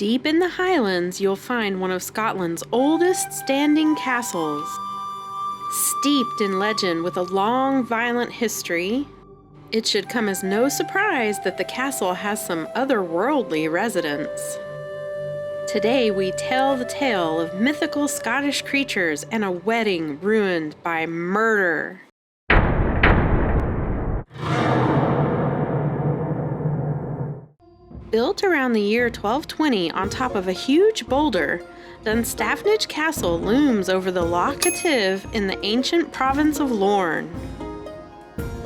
Deep in the Highlands, you'll find one of Scotland's oldest standing castles. Steeped in legend with a long, violent history, it should come as no surprise that the castle has some otherworldly residents. Today we tell the tale of mythical Scottish creatures and a wedding ruined by murder. Built around the year 1220 on top of a huge boulder, Dunstaffnage Castle looms over the Loch Kativ in the ancient province of Lorn.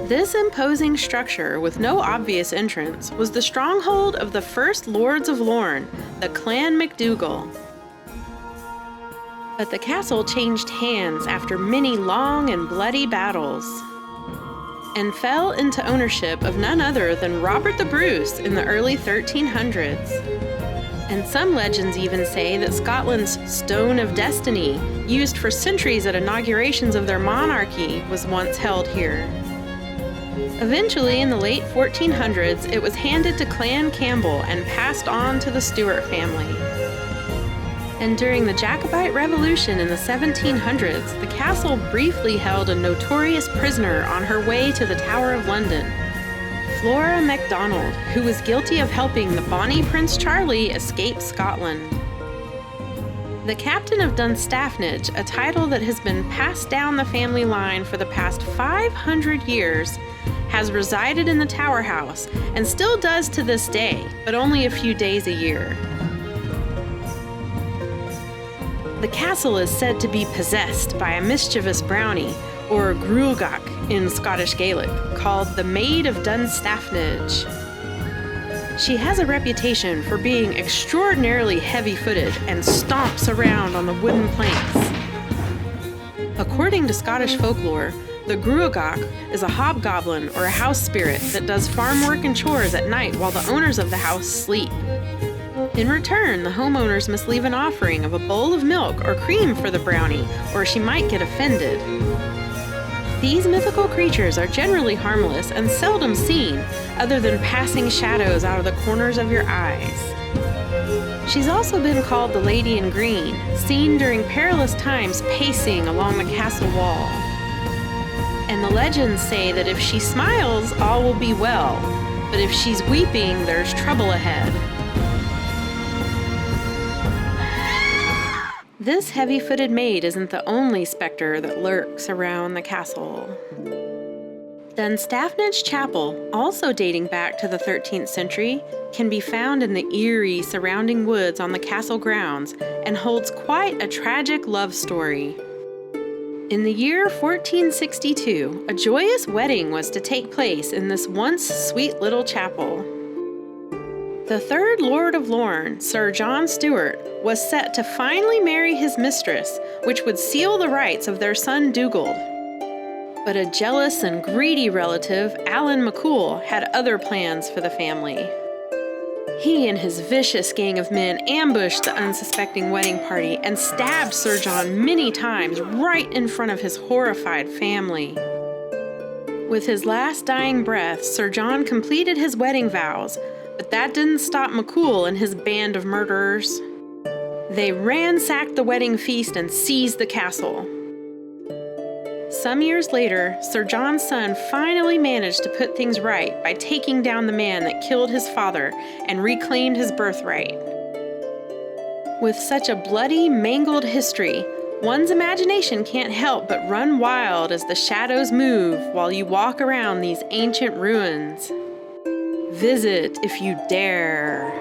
This imposing structure, with no obvious entrance, was the stronghold of the first Lords of Lorn, the Clan MacDougall. But the castle changed hands after many long and bloody battles, and fell into ownership of none other than Robert the Bruce in the early 1300s. And some legends even say that Scotland's Stone of Destiny, used for centuries at inaugurations of their monarchy, was once held here. Eventually, in the late 1400s, it was handed to Clan Campbell and passed on to the Stuart family. And during the Jacobite Revolution in the 1700s, the castle briefly held a notorious prisoner on her way to the Tower of London, Flora MacDonald, who was guilty of helping the Bonnie Prince Charlie escape Scotland. The Captain of Dunstaffnage, a title that has been passed down the family line for the past 500 years, has resided in the Tower House and still does to this day, but only a few days a year. The castle is said to be possessed by a mischievous brownie, or gruagach in Scottish Gaelic, called the Maid of Dunstaffnage. She has a reputation for being extraordinarily heavy-footed and stomps around on the wooden planks. According to Scottish folklore, the gruagach is a hobgoblin or a house spirit that does farm work and chores at night while the owners of the house sleep. In return, the homeowners must leave an offering of a bowl of milk or cream for the brownie, or she might get offended. These mythical creatures are generally harmless and seldom seen, other than passing shadows out of the corners of your eyes. She's also been called the Lady in Green, seen during perilous times pacing along the castle wall. And the legends say that if she smiles, all will be well, but if she's weeping, there's trouble ahead. This heavy-footed maid isn't the only specter that lurks around the castle. Dunstaffnage Chapel, also dating back to the 13th century, can be found in the eerie surrounding woods on the castle grounds and holds quite a tragic love story. In the year 1462, a joyous wedding was to take place in this once sweet little chapel. The third Lord of Lorn, Sir John Stuart, was set to finally marry his mistress, which would seal the rights of their son Dugald. But a jealous and greedy relative, Alan MacCool, had other plans for the family. He and his vicious gang of men ambushed the unsuspecting wedding party and stabbed Sir John many times right in front of his horrified family. With his last dying breath, Sir John completed his wedding vows, but that didn't stop MacCool and his band of murderers. They ransacked the wedding feast and seized the castle. Some years later, Sir John's son finally managed to put things right by taking down the man that killed his father and reclaimed his birthright. With such a bloody, mangled history, one's imagination can't help but run wild as the shadows move while you walk around these ancient ruins. Visit if you dare.